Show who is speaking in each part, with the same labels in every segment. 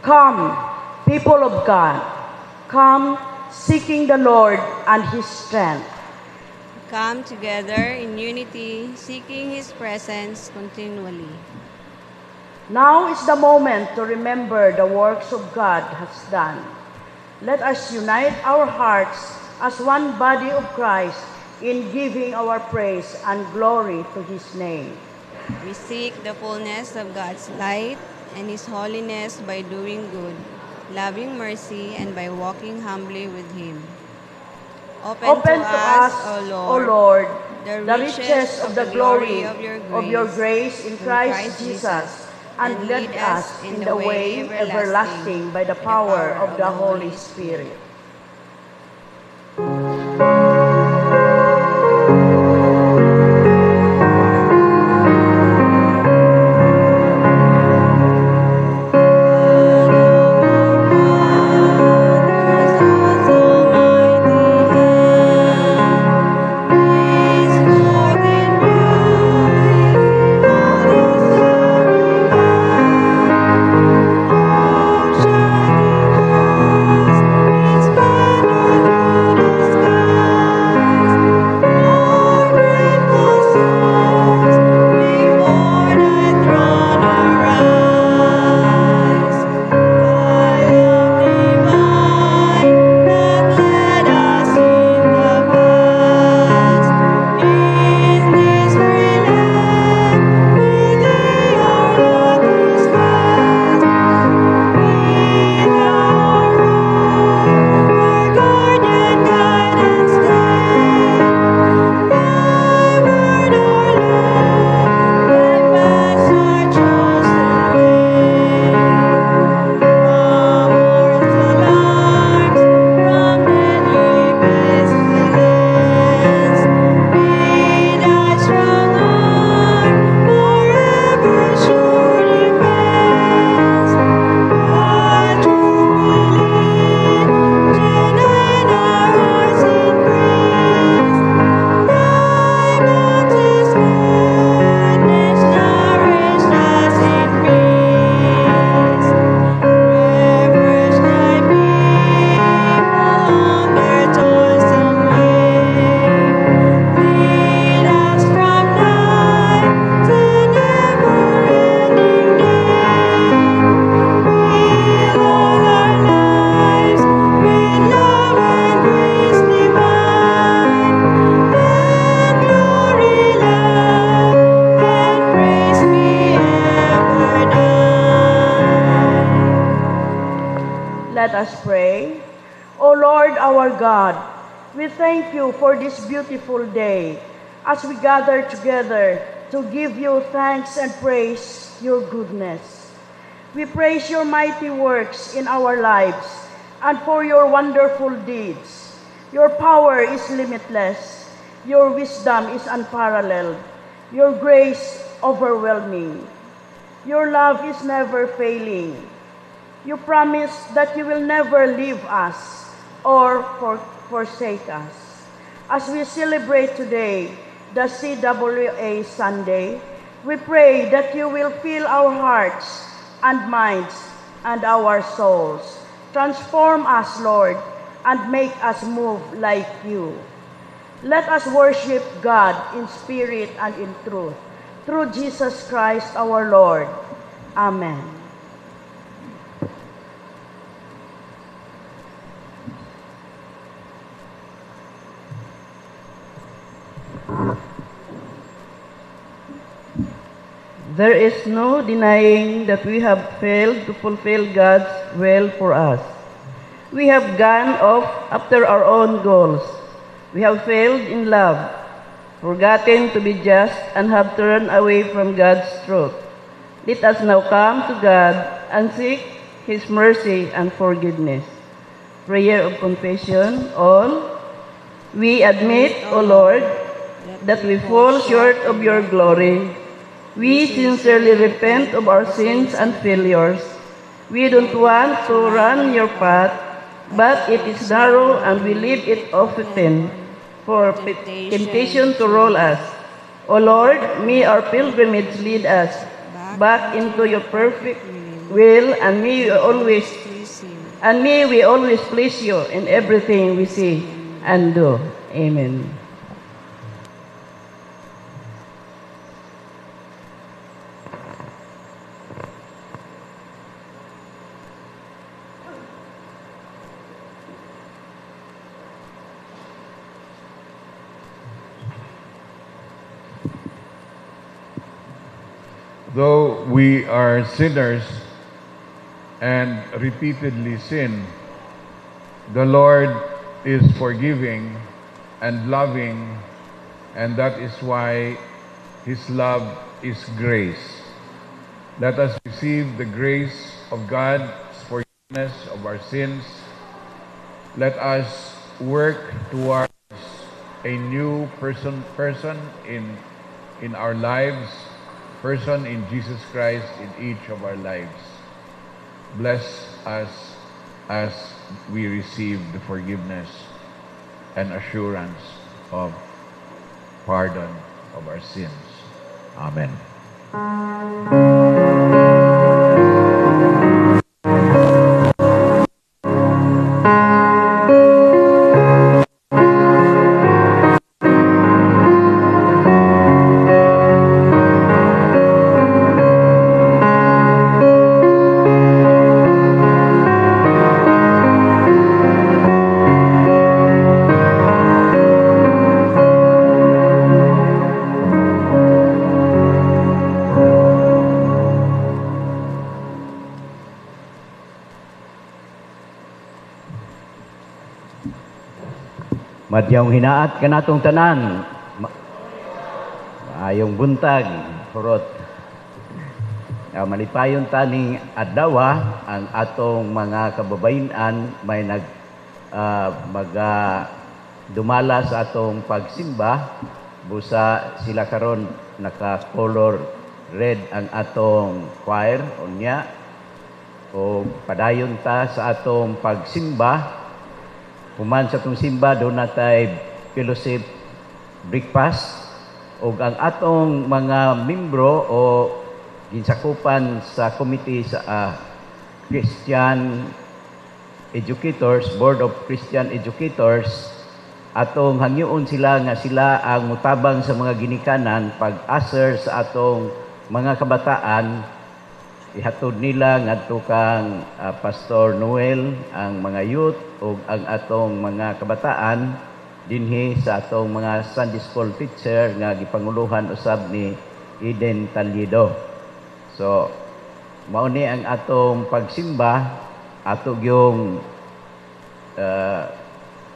Speaker 1: Come, people of God, come seeking the Lord and His strength.
Speaker 2: Come together in unity, seeking His presence continually.
Speaker 1: Now is the moment to remember the works of God has done. Let us unite our hearts as one body of Christ in giving our praise and glory to His name.
Speaker 2: We seek the fullness of God's light and His holiness by doing good, loving mercy, and by walking humbly with Him.
Speaker 1: Open to us, O Lord,
Speaker 2: the
Speaker 1: the riches of the glory of your grace in Christ Jesus, and lead us in the way everlasting by the power of the Holy Spirit.
Speaker 3: Shining host,
Speaker 1: Lord our God, we thank you for this beautiful day as we gather together to give you thanks and praise your goodness. We praise your mighty works in our lives and for your wonderful deeds. Your power is limitless. Your wisdom is unparalleled. Your grace overwhelming. Your love is never failing. You promise that you will never leave us or forsake us. As we celebrate today the CWA Sunday, we pray that you will fill our hearts and minds and our souls. Transform us, Lord, and make us move like you. Let us worship God in spirit and in truth. Through Jesus Christ our Lord. Amen. There is no denying that we have failed to fulfill God's will for us. We have gone off after our own goals. We have failed in love, forgotten to be just, and have turned away from God's truth. Let us now come to God and seek His mercy and forgiveness. Prayer of confession. All. We admit, O Lord, that we fall short of your glory. We sincerely repent of our sins and failures. We don't want to run your path, but it is narrow and we leave it often for temptation to roll us. O Lord, may our pilgrimage lead us back into your perfect will, and may we always please you in everything we say and do. Amen.
Speaker 3: Though we are sinners and repeatedly sin, the Lord is forgiving and loving, and that is why His love is grace. Let us receive the grace of God's forgiveness of our sins. Let us work towards a new person in our lives, person in Jesus Christ in each of our lives. Bless us as we receive the forgiveness and assurance of pardon of our sins. Amen.
Speaker 4: Madyang hinaat ka natong tanan. Maayong buntag, hurot. Malipayon taning adlaw ang atong mga kababayan may dumala sa atong pagsimba. Busa sila karon naka-color red ang atong choir unya. O padayon ta sa atong pagsimba. Human sa itong simba, doon natay fellowship breakfast o ang atong mga membro o ginsakupan sa committee sa Christian Educators, Board of Christian Educators, atong hangyoon sila nga sila ang mutabang sa mga ginikanan pag-aser sa atong mga kabataan. Ihatod nila ngadto kang Pastor Noel ang mga youth o ang atong mga kabataan dinhi sa atong mga Sunday School teacher nga gipanguluhan usab ni Eden Talyedo. So mao ni ang atong pagsimba, ato gyung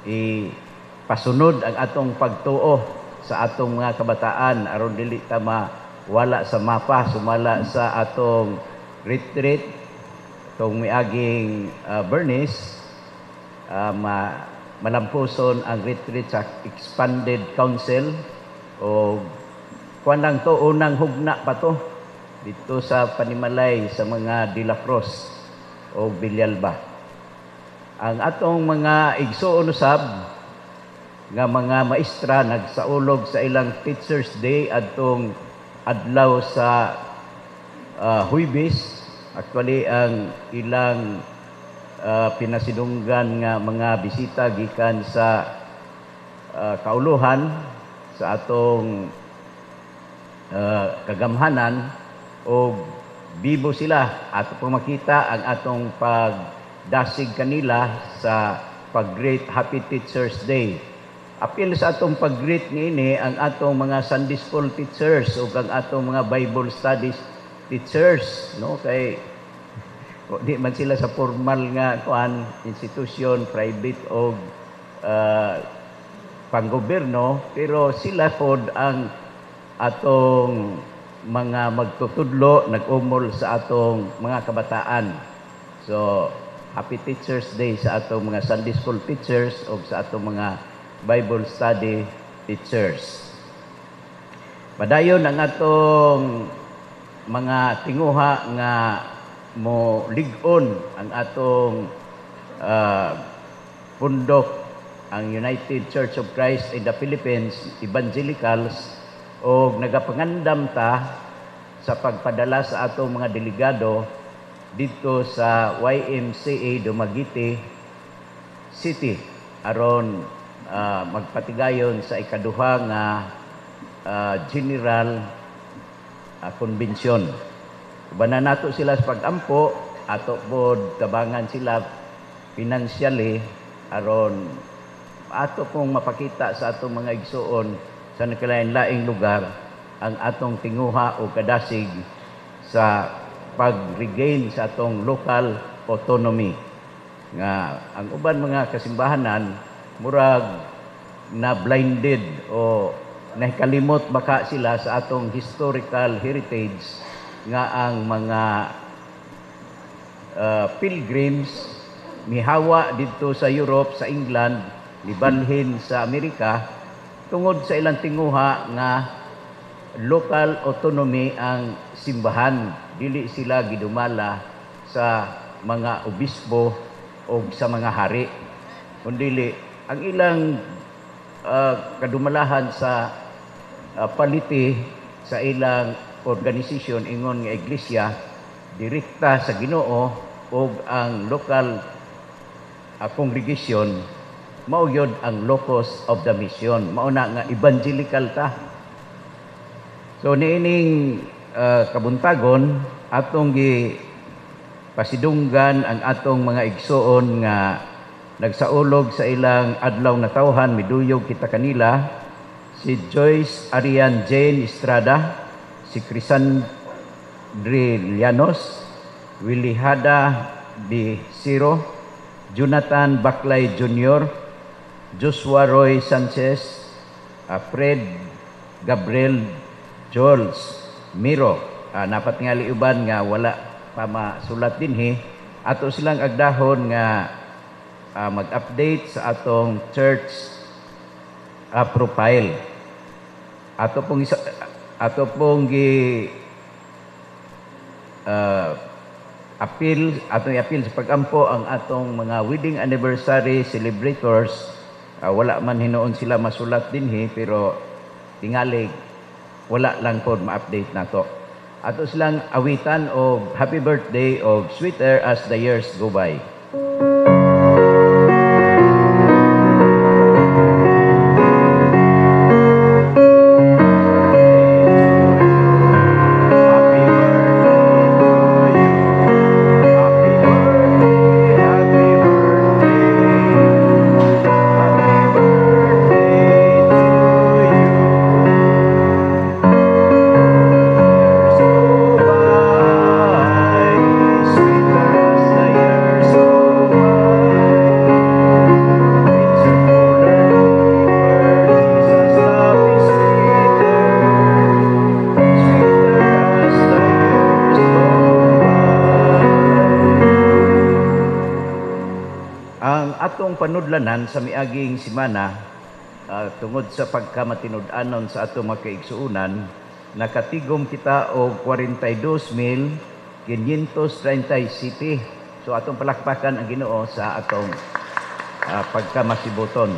Speaker 4: ipasunod ang atong pagtuo sa atong mga kabataan aron dili ta mawala sa mapa, sumala sa atong retreat tong miaging Bernice, malampuson ang retreat sa expanded council o kuan lang to, unang hugna pa to dito sa Panimalay sa mga De La Cruz o Villalba. Ang atong mga igsuon usab nga mga maestra nagsaulog sa ilang Teachers Day adtong adlaw sa Huwebes. Actually ang ilang pinasidunggan nga mga bisita gikan sa kauluhan sa atong kagamhanan o bibo sila ato pong makita ang atong pagdasig kanila sa pag-greet Happy Teachers Day. Apil sa atong pag-greet niini ang atong mga Sunday School teachers o ang atong mga Bible Studies teachers, no? Kay di man sila sa formal nga kuan institusyon, private o panggobyerno, pero sila pod ang atong mga magtutudlo, nag-umol sa atong mga kabataan. So, Happy Teachers Day sa atong mga Sunday School teachers o sa atong mga Bible Study teachers. Padayon ang atong mga tinguha nga mo lig-on ang atong pundok, ang United Church of Christ in the Philippines, Evangelicals, o nagapangandam ta sa pagpadala sa atong mga delegado dito sa YMCA Dumaguete City aron magpatigayon sa ikaduha nga General Convention. Ubanan nato sila sa pag-ampo, ato pod tabangan sila financially aron ato pong mapakita sa atong mga igsuon sa nakalain-laing lugar ang atong tinguha o kadasig sa pag-regain sa atong local autonomy. Nga ang uban mga kasimbahanan murag na blinded o nahikalimot baka sila sa atong historical heritage nga ang mga pilgrims mihawa dito sa Europe, sa England, libanhin sa Amerika tungod sa ilang tinguha nga local autonomy ang simbahan, dili sila gidumala sa mga obispo o sa mga hari, kundi ang ilang kadumalahan sa paliti sa ilang organisasyon ingon nga iglesia direkta sa Ginoo o ang local congregation mao yun ang locus of the mission, mao na nga evangelical ta. So niining kabuntagon atong gi pasidunggan ang atong mga igsuon nga nagsaulog sa ilang adlaw na tawhan, miduyog kita kanila, si Joyce Arian Jane Estrada, si Crisandre Llanos, Wilihada B. Ciro, Jonathan Baclay Jr., Joshua Roy Sanchez, Fred Gabriel Joels Miro, napat nga liuban nga wala pa masulat dinhi, ato silang agdahon nga mag-update sa atong church profile. Ato pong appeal sa pagampo ang atong mga wedding anniversary celebrators. Wala man hinuon sila masulat dinhi, pero tingali wala lang pod ma-update nato. Ato silang awitan og happy birthday og sweeter as the years go by.
Speaker 5: Sweeter as the years
Speaker 4: panudlanan sa miaging simana tungod sa pagkamatinud-anon sa ato mga kaigsuunan, nakatigom kita og 42,537. So atong palakpakan ang Ginoo sa atong pagkamasibuton.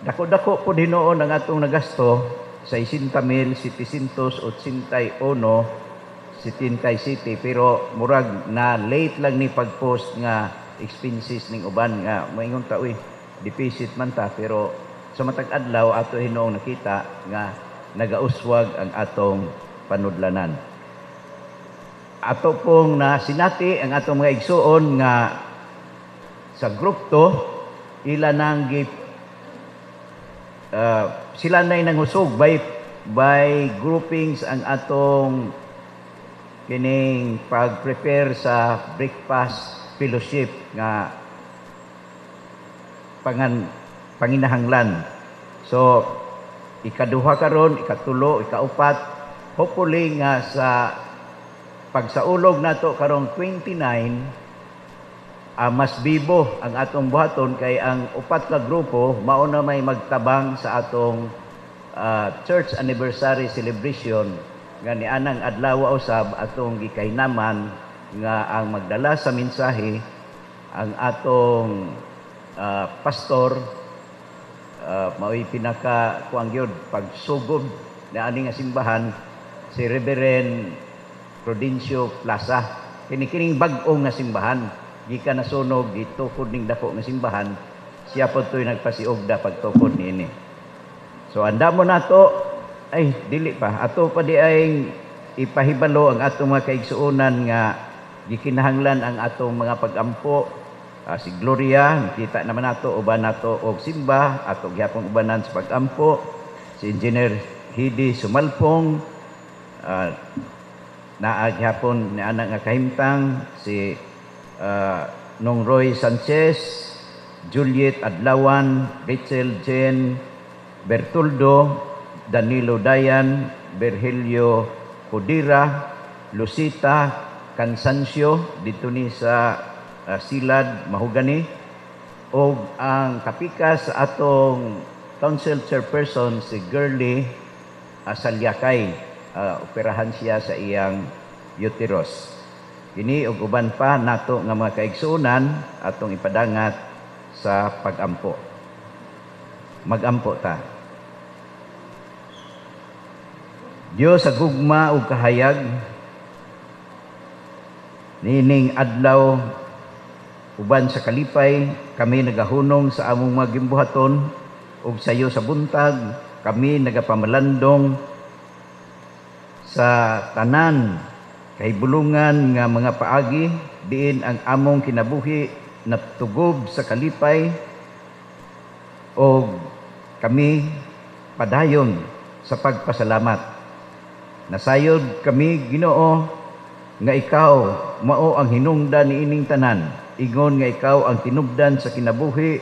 Speaker 4: Dako-dako po dinoon ang atong nagasto sa 60,781.77, pero murag na late lang ni pag-post nga expenses ning uban nga moingon ta uy deficit man ta, pero sa matag adlaw ato hinoong nakita nga nagauswag ang atong panudlanan. Ato pong nasinati ang atong mga igsuon nga sa group to ila nang sila na nanghusog by groupings ang atong kining pag-prepare sa breakfast fellowship nga panginahanglan. So ikaduha karon, ikatulo, ikaupat, hopefully nga sa pagsaulog nato karong 29, mas bibo ang atong buhaton kay ang upat ka grupo mao na may magtabang sa atong church anniversary celebration nga nianang adlaw usab atong gikahinaman nga ang magdala sa mensahe ang atong pastor mao'y pinaka kuang gyud pagsugod na ani nga simbahan si Reverend Prudencio Plaza. Kini-kining bag-ong nga simbahan gikan nasunog gitukod ning dako nga simbahan, siya pod toy nagpasiugda pagtukod niini. So anda mo nato ay dili pa ato pa di ay ipahibalo ang atong mga kaigsuonan nga gikinahanglan ang atong mga pag-ampo. Si Gloria kita naman nato uban nato og simba ato gyapon ubanan sa pag-ampo. Si Engineer Hidi Sumalpong naa gyapon ni anak nga kahimtang si Nong Roy Sanchez, Juliet Adlawan, Rachel Jen Bertoldo, Danilo Dayan, Virgilio Codira, Lucita Cansancio dito ni sa Silad Mahugani, o ang kapikas sa atong council chairperson si Girly Salyakay, operahan siya sa iyang uterus. Kini og uban pa nato nga mga kaigsuonan atong ipadangat sa pag-ampo. Mag-ampo ta. Dios sa gugma ug kahayag nining adlaw uban sa kalipay kami nagahunong sa among mga gimbuhaton ug sayo sa buntag kami nagapamalandong sa tanan kahibulungan nga mga paagi diin ang among kinabuhi natugob sa kalipay o kami padayon sa pagpasalamat. Nasayod kami Ginoo nga ikaw mao ang hinungdan niining tanan, ingon nga ikaw ang tinubdan sa kinabuhi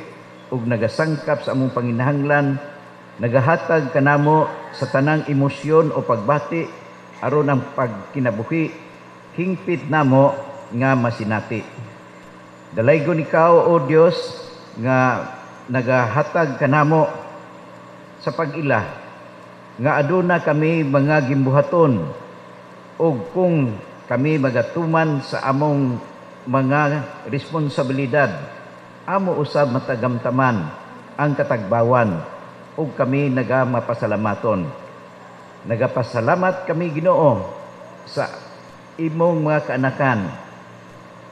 Speaker 4: ug nagasangkap sa among panginahanglan, nagahatag kanamo sa tanang emosyon o pagbati aron ang pagkinabuhi hingpit namo nga masinati. Dalaygon ikaw o Dios nga nagahatag kanamo sa pag-ila nga aduna kami mga gimbuhaton ug kung kami magatuman sa among mga responsibilidad amo usab matagamtaman ang katagbawan ug kami nagamapasalamaton. Nagapasalamat kami Ginoo sa imong mga kaanakan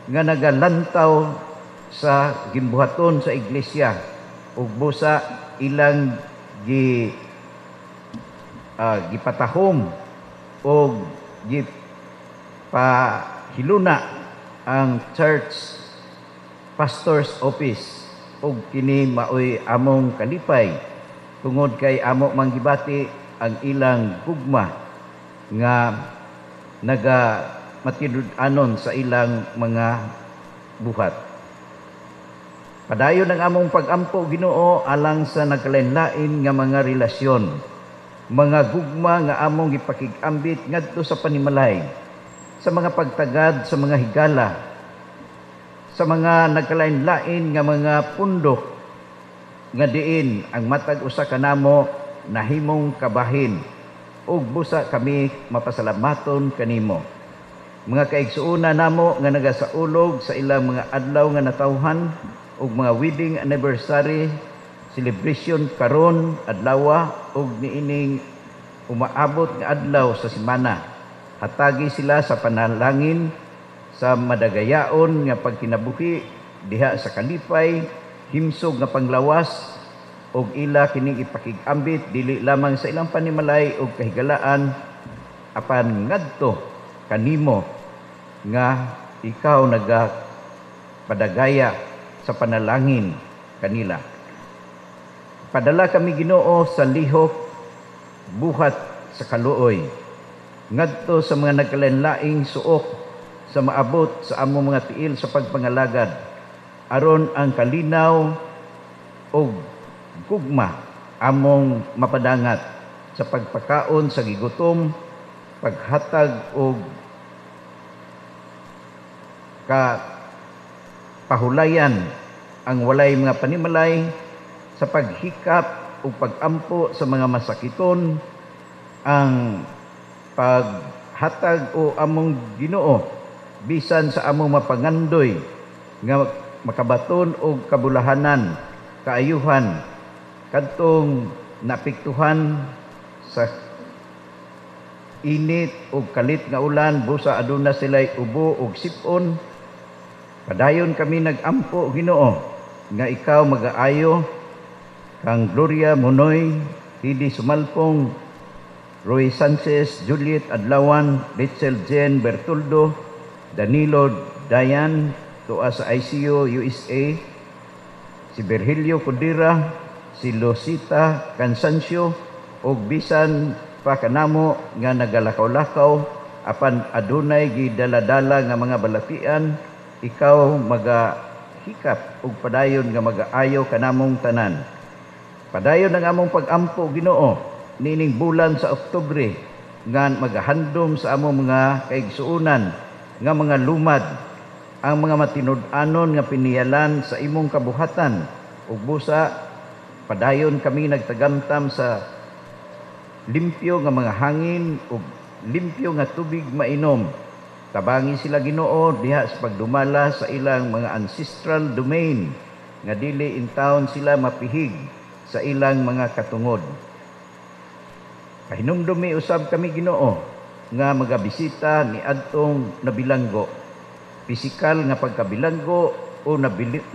Speaker 4: nga nagalantaw sa gimbuhaton sa iglesia ug busa ilang gipatahom ug gipahiluna ang church pastor's office ug kini maoy among kalipay tungod kay amo manggibati ang ilang gugma nga naga matinud-anon sa ilang mga buhat. Padayon ang among pag-ampo Ginoo alang sa nagkalain-lain nga mga relasyon, mga gugma nga among gipakig-ambit ngadto sa panimalay, sa mga pagtagad sa mga higala, sa mga nagkalain-lain nga mga pundok nga diin ang matag usa kanamo nahimong kabahin ug busa kami mapasalamaton kanimo. Mga kaigsuuna namo nga nagasaulog sa ilang mga adlaw nga natawhan ug mga wedding anniversary celebration karon adlaw ug niining umaabot nga adlaw sa semana. Hatagi sila sa panalangin sa madagayaon nga pagkinabuhi diha sa kalipay, himsog nga panglawas og ila kining ipakig-ambit dili lamang sa ilang panimalay og kahigalaan apan ngadto kanimo nga ikaw nagapadagaya sa panalangin kanila. Padala kami Ginoo sa lihok buhat sa kaluoy ngadto sa mga nagkalain-laing suok sa maabot sa among mga tiil sa pagpangalagad aron ang kalinaw og gugma among mapadangat sa pagpakaon sa gigutom, paghatag og pahulayan ang walay mga panimalay sa paghikap ug pagampo sa mga masakiton, ang paghatag o among Ginoo bisan sa among mapangandoy nga makabaton og kabulahanan, kaayuhan kadtong napiktuhan sa init ug kalit nga ulan busa aduna sila'y ubo ug sipon. Padayon kami nagampo Ginoo nga ikaw magaayo kang Gloria Monoy, Hidi Sumalpong, Roy Sanchez, Juliet Adlawan, Rachel Jen Bertoldo, Danilo Dayan, tuwa sa ICU USA, si Virgilio Codira, si Losita Cansancio, og bisan pa kanamo nga nagalakaw-lakaw apan adunay gidaladala nga mga balatian, ikaw magahikap og padayon nga magaayo kanamong tanan. Padayon ang among pag-ampo Ginoo nining bulan sa Oktubre nga magahandom sa among mga kaigsuunan nga mga lumad ang mga matinud-anon nga piniyalan sa imong kabuhatan ug busa padayon kami nagtagamtam sa limpyo nga mga hangin ug limpyo nga tubig mainom. Tabangi sila Ginoo diha sa pagdumala sa ilang mga ancestral domain nga dili in town sila mapihig sa ilang mga katungod. Pahinumdumi usab kami Ginoo nga magabisita ni adtong nabilanggo. Pisikal nga pagkabilanggo o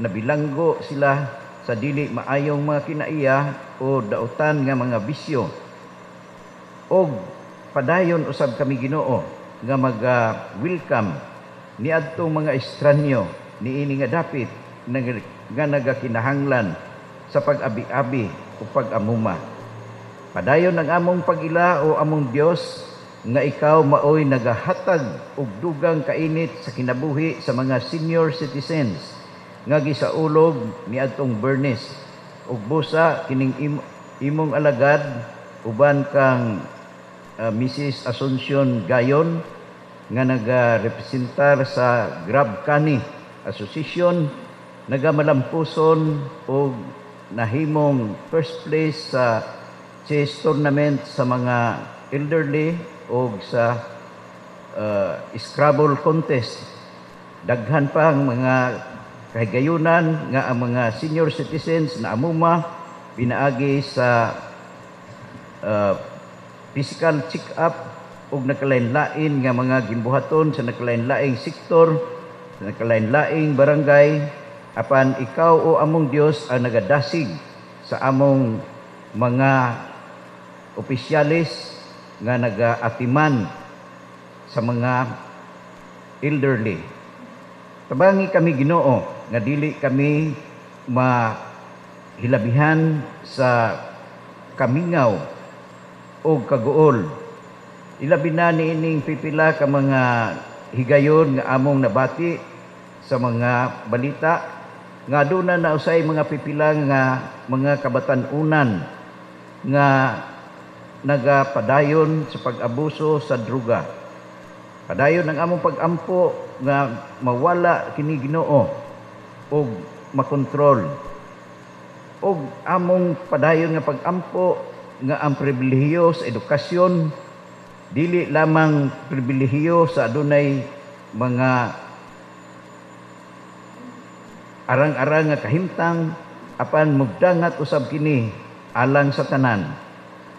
Speaker 4: nabilanggo sila sa dili maayong mga kinaiya o dautan nga mga bisyo. Og padayon usab kami Ginoo nga welcome ni adtong mga estranyo niini nga dapit nga nagakinahanglan sa pag-abi-abi o pag-amuma. Padayon ang among pag-ila o among Dios nga ikaw maoy nagahatag og dugang kainit sa kinabuhi sa mga senior citizens nga gisaulog ni adtong Bernice ug busa kining imong alagad uban kang Mrs. Asuncion Gayon nga nagarepresentar sa Grab Cani Association, nagamalampuson og nahimong first place sa chess tournament sa mga elderly o sa Scrabble contest. Daghan pa ang mga kahigayunan nga ang mga senior citizens na amuma pinaagi sa physical check-up ug nakalain-lain nga mga gimbuhaton sa nakalain-laing sektor, sa nakalain-laing barangay. Apan ikaw o among Dios ang nagadasig sa among mga opisyalis nga nagaatiman sa mga elderly. Tabangi kami Ginoo nga dili kami mahilabihan sa kamingaw o kaguol. Ilabi na niining pipila ka mga higayon nga among nabati sa mga balita nga aduna na usay mga pipila nga mga kabatan-unan nga nagapadayon sa pag-abuso sa druga. Padayon ang among pag-ampo nga mawala kini Ginoo o makontrol. O among padayon nga pag-ampo nga ang pribilehiyo sa edukasyon dili lamang pribilehiyo sa adunay mga arang-arang nga kahimtang apan mugdangat usab kini alang sa tanan.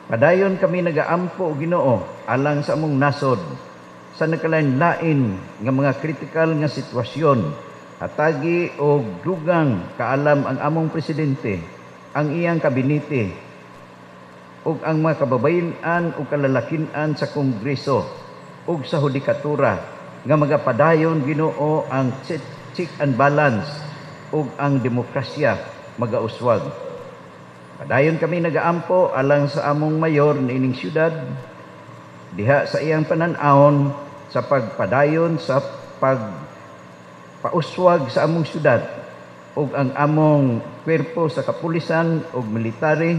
Speaker 4: Padayon kami nagaampo og Ginoo alang sa among nasod sa nakalain-lain nga mga kritikal nga sitwasyon. Atagi og dugang kaalam ang among presidente, ang iyang kabinete, ug ang mga kababayen-an ug kalalakin-an sa Kongreso ug sa Hudikatura nga magapadayon Ginoo ang check and balance ug ang demokrasya magauswag. Padayon kami nagaampo alang sa among mayor niining syudad diha sa iyang panan-awon sa pagpadayon sa pagpauswag sa among syudad ug ang among kwerpo sa kapulisan ug military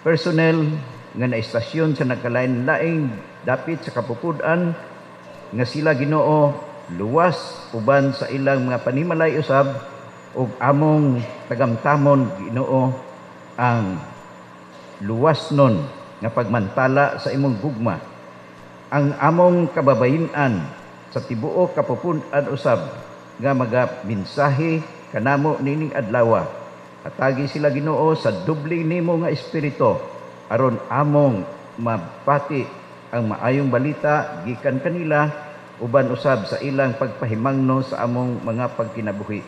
Speaker 4: personnel nga naistasyon sa nagkalain-laing dapit sa kapupud-an nga sila Ginoo luwas uban sa ilang mga panimalay usab ug among tagamtamon Ginoo ang luwas nun nga pagmantala sa imong gugma. Ang among kababayen-an sa tibuok kapupud-an usab nga magaminsahe kanamo nining adlaw. Atagi sila Ginoo sa doble nimo nga espiritu aron among mapati ang maayong balita gikan kanila uban usab sa ilang pagpahimangno sa among mga pagkinabuhi.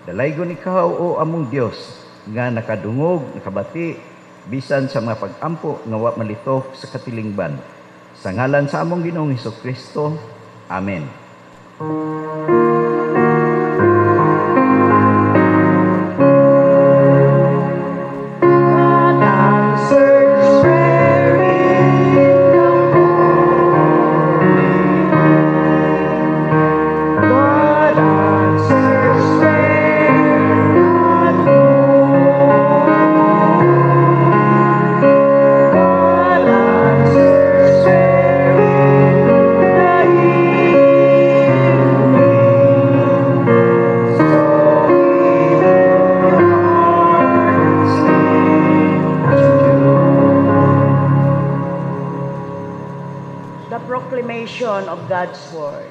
Speaker 4: Dalaygon ikaw o among Dios nga nakadungog, nakabati bisan sa mga pag-ampo nga wa malitok sa katilingban. Sa ngalan sa among Ginoong Hesukristo. Amen.
Speaker 1: Proclamation of God's Word.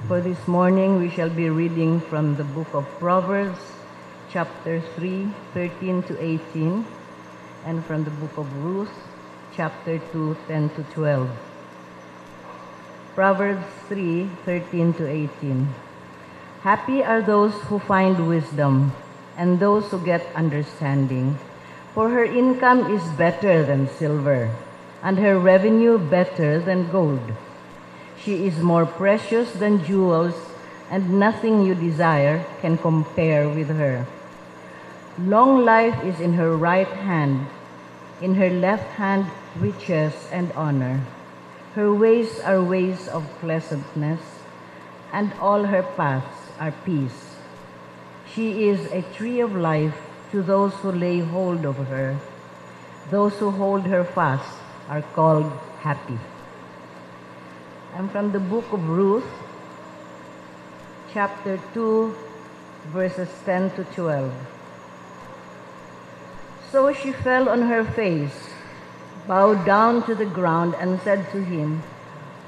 Speaker 5: For this morning, we shall be reading from the book of Proverbs, chapter 3, 13 to 18, and from the book of Ruth, chapter 2, 10 to 12. Proverbs 3, 13 to 18. Happy are those who find wisdom, and those who get understanding, for her income is better than silver, and her revenue better than gold. She is more precious than jewels, and nothing you desire can compare with her. Long life is in her right hand, in her left hand riches and honor. Her ways are ways of pleasantness, and all her paths are peace. She is a tree of life to those who lay hold of her. Those who hold her fast are called happy. And from the book of Ruth, chapter 2, verses 10 to 12. So she fell on her face, bowed down to the ground, and said to him,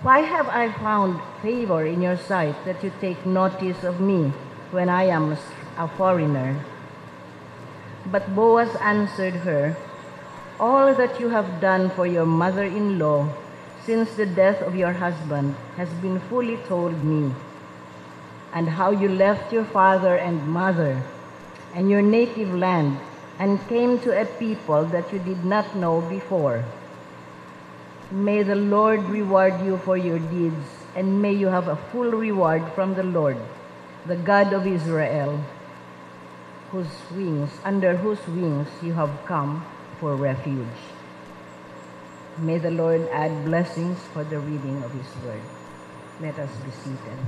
Speaker 5: Why have I found favor in your sight that you take notice of me when I am a foreigner? But Boaz answered her, All that you have done for your mother-in-law since the death of your husband has been fully told me, and how you left your father and mother and your native land and came to a people that you did not know before. May the Lord reward you for your deeds, and may you have a full reward from the Lord, the God of Israel, under whose wings you have come for refuge. May the Lord add blessings for the reading of his word. Let us be seated.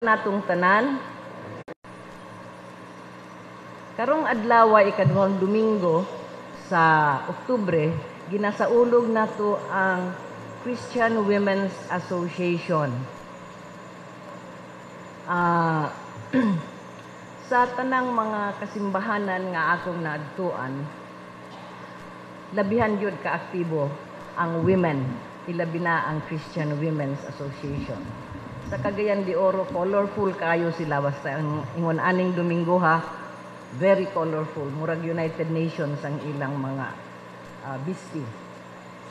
Speaker 5: natong tanan. Karong adlaw ikaduhang Domingo sa Oktubre, ginasaulog nato ang Christian Women's Association. Sa tanang mga kasimbahanan nga akong naadtuan, labihan yun kaaktibo ang women, ilabi na ang Christian Women's Association. Sa Cagayan de Oro, colorful kayo sila, basta ang ingon aning Domingo ha, very colorful, murag United Nations ang ilang mga bisti.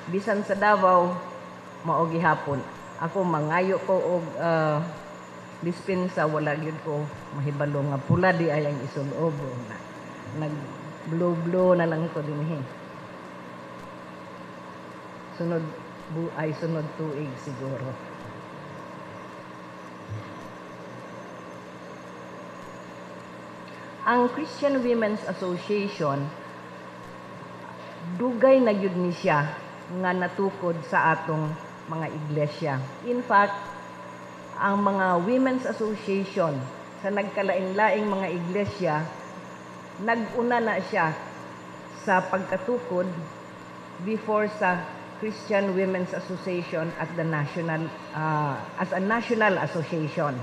Speaker 5: Bisan sa Davao, mao gihapon. Ako mangayo ko og dispensa, wala gyud ko mahibalo nga pula di ay ang isulobo na nag blow na lang ko dinhi. Sunod tuig siguro. Ang Christian Women's Association dugay na gyud ni siya nga natukod sa atong mga iglesia. In fact, ang mga Women's Association sa nagkalain-laing mga iglesia, nag-una na siya sa pagkatukod before sa Christian Women's Association at the as a national association.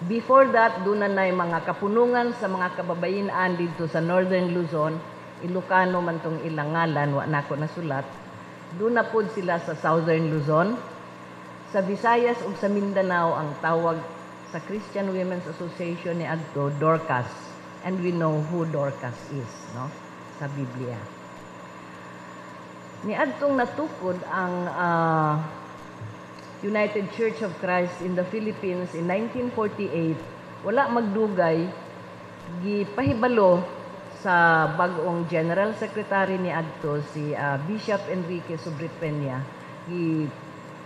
Speaker 5: Before that, doon na mga kapunungan sa mga kababayinan dito sa Northern Luzon, Ilocano man tong ilang ngalan, wa nako nasulat. Doon na pod sila sa Southern Luzon. Sa Visayas ug sa Mindanao, ang tawag sa Christian Women's Association ni adto Dorcas. And we know who Dorcas is, no? Sa Biblia. Ni adtong natukod ang United Church of Christ in the Philippines in 1948, wala magdugay, gipahibalo sa bag-ong General Secretary ni adto si Bishop Enrique Subrit-Peña.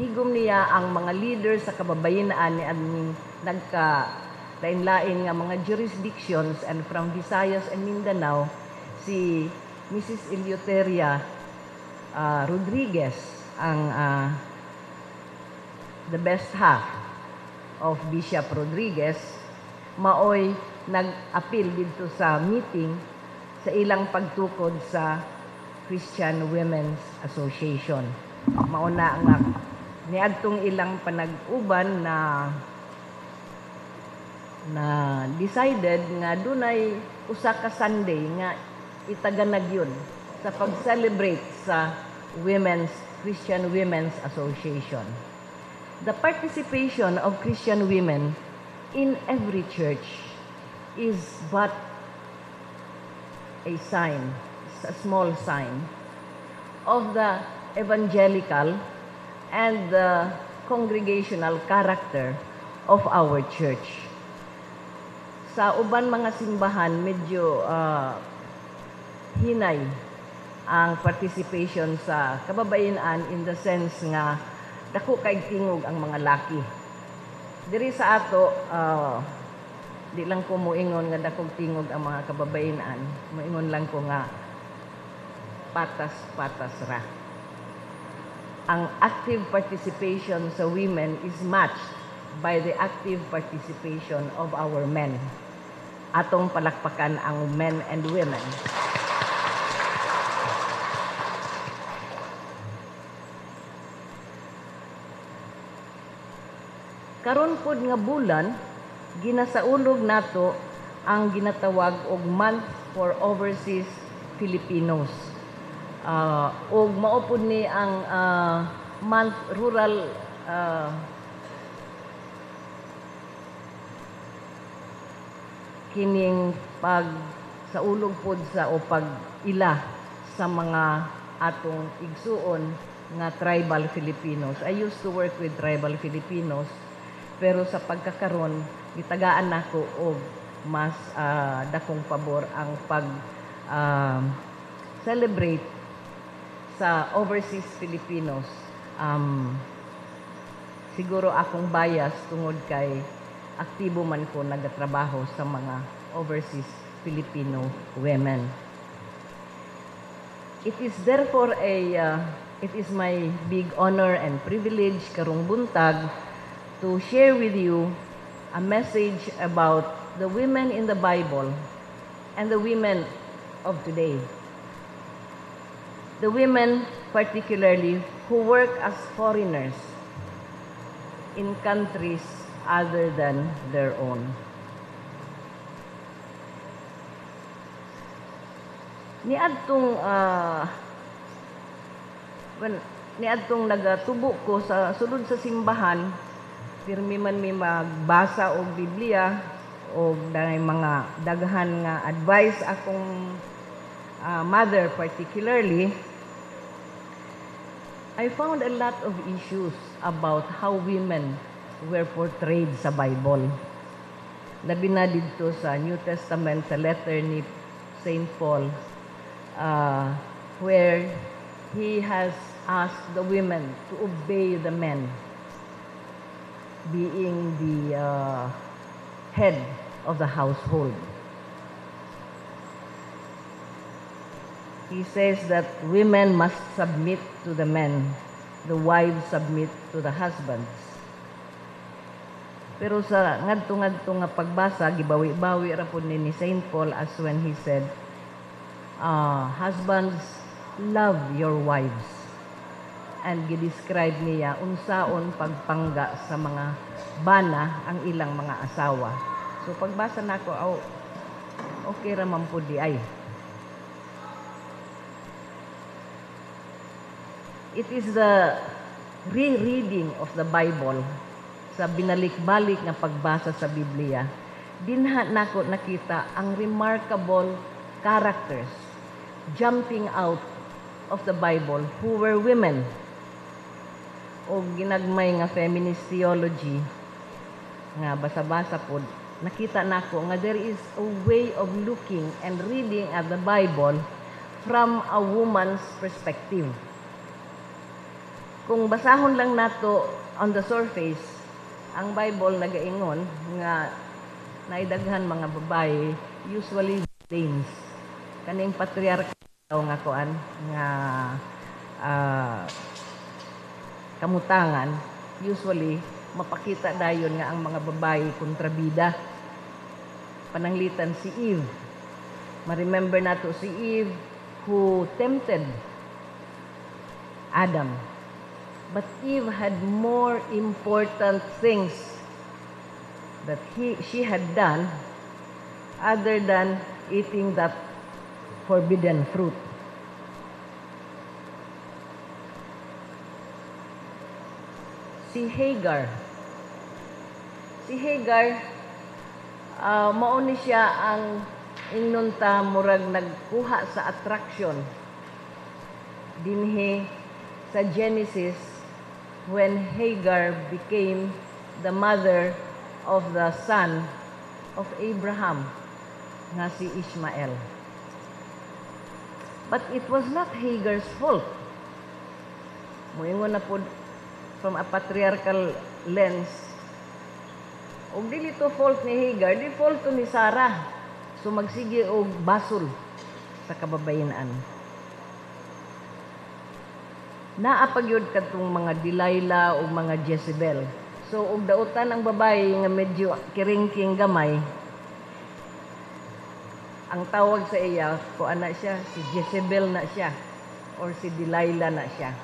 Speaker 5: Tigom niya ang mga leaders sa kababayenaan ni adning nagka-lain-lain nga mga jurisdictions, and from Visayas and Mindanao, si Mrs. Eleuteria Rodriguez, ang the best half of Bishop Rodriguez, maoy nag-appeal dito sa meeting sa ilang pagtukod sa Christian Women's Association. Mauna nga niadtong ilang panag-uban na decided nga dunay usa ka Sunday nga itaganag yun sa pag-celebrate sa Christian Women's Association. The participation of Christian women in every church is but a sign, a small sign of the evangelical and the congregational character of our church. Sa uban mga simbahan, medyo hinay ang participation sa kababayenan in the sense nga dako kay tingog ang mga laki. Diri sa ato, di lang ko moingon nga dakog tingog ang mga kababayenan. Moingon lang ko nga patas-patas ra. Ang active participation sa women is matched by the active participation of our men. Atong palakpakan ang men and women. Karon pod nga bulan, ginasaulog nato ang ginatawag og Month for Overseas Filipinos. Og maupod ni ang month rural kining pag sa ulog pod sa o pag ila sa mga atong igsuon nga tribal Filipinos. I used to work with tribal Filipinos, pero sa pagkakaron gitagaan nako og mas dakong pabor ang pag celebrate sa overseas Filipinos. Siguro akong bias tungod kay aktibo man ko nagatrabaho sa mga overseas Filipino women. It is therefore it is my big honor and privilege karong buntag to share with you a message about the women in the Bible and the women of today. The women particularly who work as foreigners in countries other than their own. Niadtong nagatubo ko sa sulod sa simbahan, pirmi man mi magbasa og Biblia o mga daghan nga advice akong mother particularly, I found a lot of issues about how women were portrayed sa Bible. Labi na dito sa New Testament, sa letter ni St. Paul, where he has asked the women to obey the men, being the head of the household. He says that women must submit to the men, the wives submit to the husbands. Pero sa ngadto-ngadto nga pagbasa, gibawi-bawi ra po ni St. Paul as when he said, husbands, love your wives. And gidescribe niya unsaon pagpangga sa mga bana ang ilang mga asawa. So pagbasa nako, okay ra man po di ay. It is the rereading of the Bible, sa binalik-balik na pagbasa sa Biblia, dinha nako nakita ang remarkable characters jumping out of the Bible who were women. O ginagmay nga feminist theology nga basa-basa po, nakita nako nga there is a way of looking and reading at the Bible from a woman's perspective. Kung basahon lang nato on the surface, ang Bible nagaingon nga naidaghan mga babae, usually dames, kaning patriarchal nga kuan nga kamutangan, usually mapakita dayon nga ang mga babae kontrabida. Pananglitan si Eve. Ma-remember nato si Eve who tempted Adam. But Eve had more important things that she had done other than eating that forbidden fruit. Si Hagar, mauni siya ang inunta murag nagkuha sa attraction dinhi sa Genesis, when Hagar became the mother of the son of Abraham, nga si Ishmael. But it was not Hagar's fault. Moingon na po from a patriarchal lens. Og dili to fault ni Hagar, di fault to ni Sarah. So magsige og basol sa kababayenan. Naapagyod katong mga Delilah o mga Jezebel. So, og dautan ang babae nga medyo kiringking gamay, ang tawag sa iya, kung ana siya, si Jezebel na siya, or si Delilah na siya.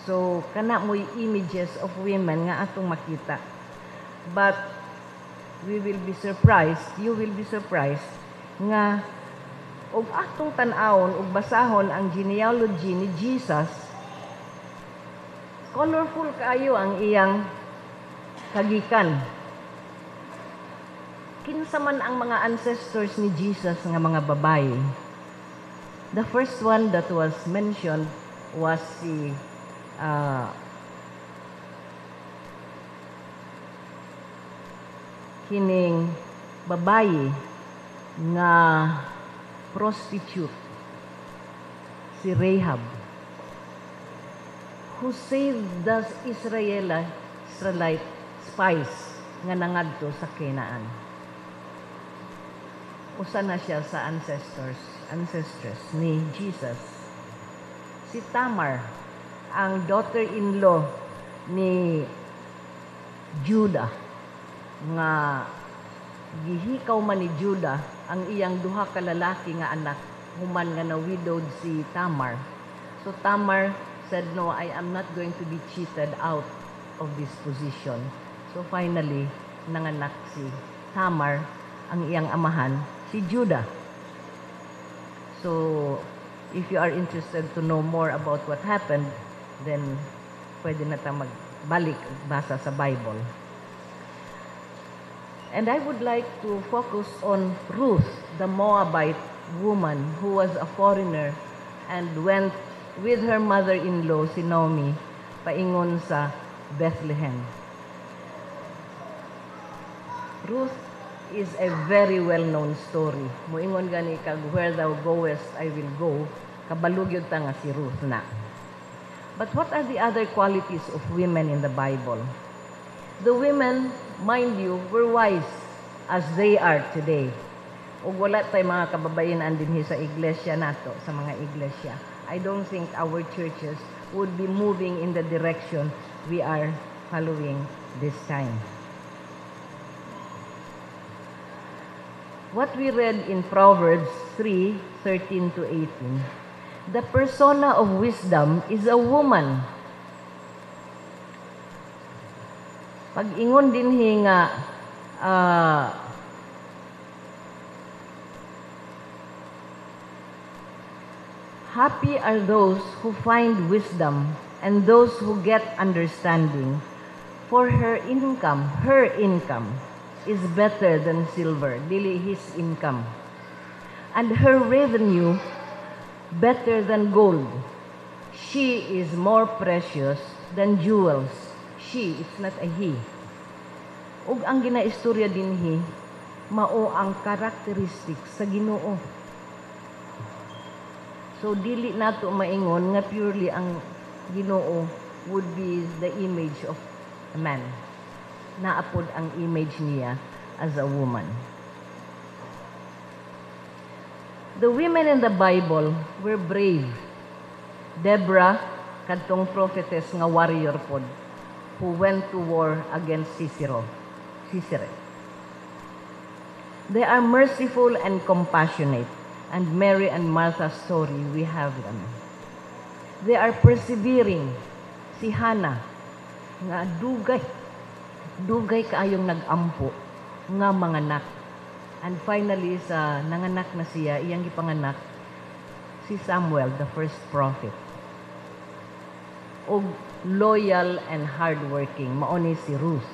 Speaker 5: So, kana mo'y images of women nga atong makita. But, we will be surprised, you will be surprised, nga, og atong tan-awon, og basahon ang genealogy ni Jesus, colorful kaayo ang iyang kagikan. Kinsa man ang mga ancestors ni Jesus nga mga babae. The first one that was mentioned was si kining babae nga prostitute, si Rahab, who saved the Israelite spies nga nangadto sa Canaan. Usa na siya sa ancestors ni Jesus. Si Tamar, ang daughter-in-law ni Judah, nga gihikaw man ni Judah ang iyang duha ka lalaki nga anak, human nga na-widowed si Tamar. So Tamar said, no, I am not going to be cheated out of this position. So finally, nanganak si Tamar, ang iyang amahan, si Judah. So, if you are interested to know more about what happened, then pwede na tayong magbalik basa sa Bible. And I would like to focus on Ruth, the Moabite woman who was a foreigner and went with her mother-in-law, si Naomi, paingon sa Bethlehem. Ruth is a very well-known story. Moingon gani kag where thou goest, I will go. Kabalugyod ta nga si Ruth na. But what are the other qualities of women in the Bible? The women, mind you, were wise as they are today. O wala tay mga kababayan dinhi sa iglesia nato, sa mga iglesia. I don't think our churches would be moving in the direction we are following this time. What we read in Proverbs 3:13 to 18, the persona of wisdom is a woman. Pag-ingon din nga, happy are those who find wisdom and those who get understanding, for her income is better than silver, dili his income, and her revenue better than gold. She is more precious than jewels. She, it's not a he. Ug ang ginaistorya dinhi, mao ang characteristic sa Ginoo. So dili nato maingon nga purely ang Ginoo would be the image of a man. Naapod ang image niya as a woman. The women in the Bible were brave. Deborah, kadtong prophetess nga warrior pod, who went to war against Sisera. They are merciful and compassionate, and Mary and Martha's story, we have them. They are persevering. Si Hannah, nga dugay kaayong nag-ampo, nga manganak. And finally, sa nanganak na siya, iyang gipanganak, si Samuel, the first prophet. O loyal and hardworking, mauni si Ruth.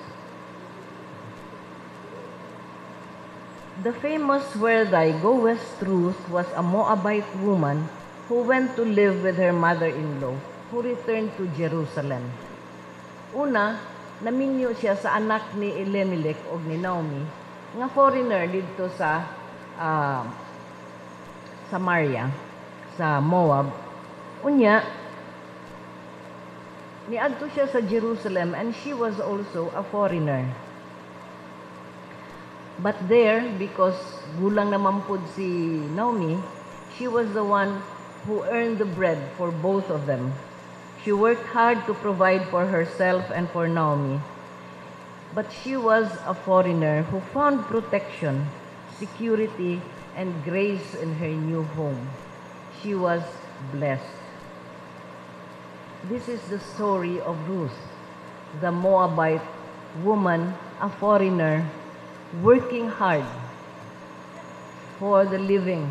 Speaker 5: The famous Where Thy Goest Ruth was a Moabite woman who went to live with her mother-in-law, who returned to Jerusalem. Una, naminyo siya sa anak ni Elimelech o ni Naomi, nga foreigner dito sa Samaria, sa Moab. Unya, niadto siya sa Jerusalem and she was also a foreigner. But there, because gulang naman po si Naomi, she was the one who earned the bread for both of them. She worked hard to provide for herself and for Naomi. But she was a foreigner who found protection, security, and grace in her new home. She was blessed. This is the story of Ruth, the Moabite woman, a foreigner, working hard for the living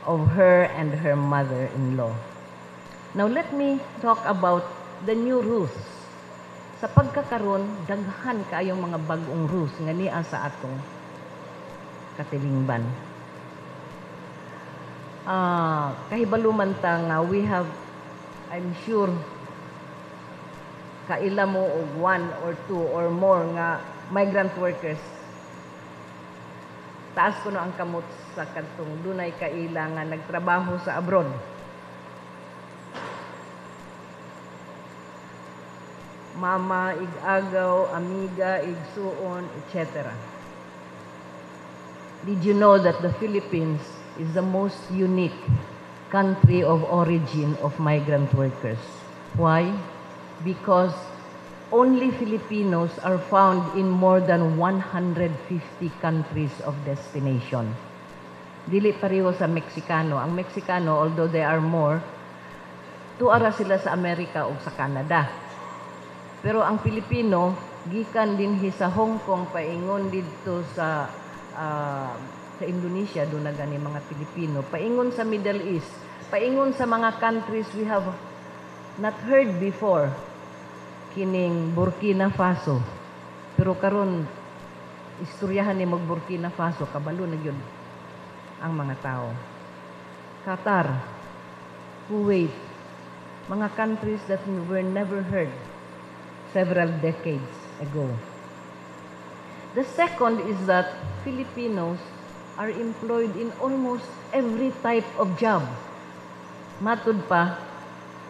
Speaker 5: of her and her mother-in-law. Now let me talk about the new Ruth. Sa pagkakaroon, daghan kaayong mga bagong Ruth nga niya sa atong katilingban. Kahibaluman ta nga we have, I'm sure, kaila mo og 1 or 2 or more nga migrant workers. Taas ko no ang kamot sa kadtong dunay kaila nga nagtrabaho sa abroad. Mama, ig-agaw, amiga, igsuon, etc. Did you know that the Philippines is the most unique country of origin of migrant workers? Why? Because only Filipinos are found in more than 150 countries of destination. Dili pareho sa Meksikano. Ang Meksikano, although they are more, tuara sila sa Amerika o sa Canada. Pero ang Pilipino, gikan dinhi sa Hong Kong, paingon dito sa Indonesia, doon na gani mga Pilipino, paingon sa Middle East, paingon sa mga countries we have not heard before, kining Burkina Faso. Pero karon istoryahan ni mag Burkina Faso, kabalo na yun ang mga tao. Qatar, Kuwait, mga countries that were never heard several decades ago. The second is that Filipinos are employed in almost every type of job. Matud pa,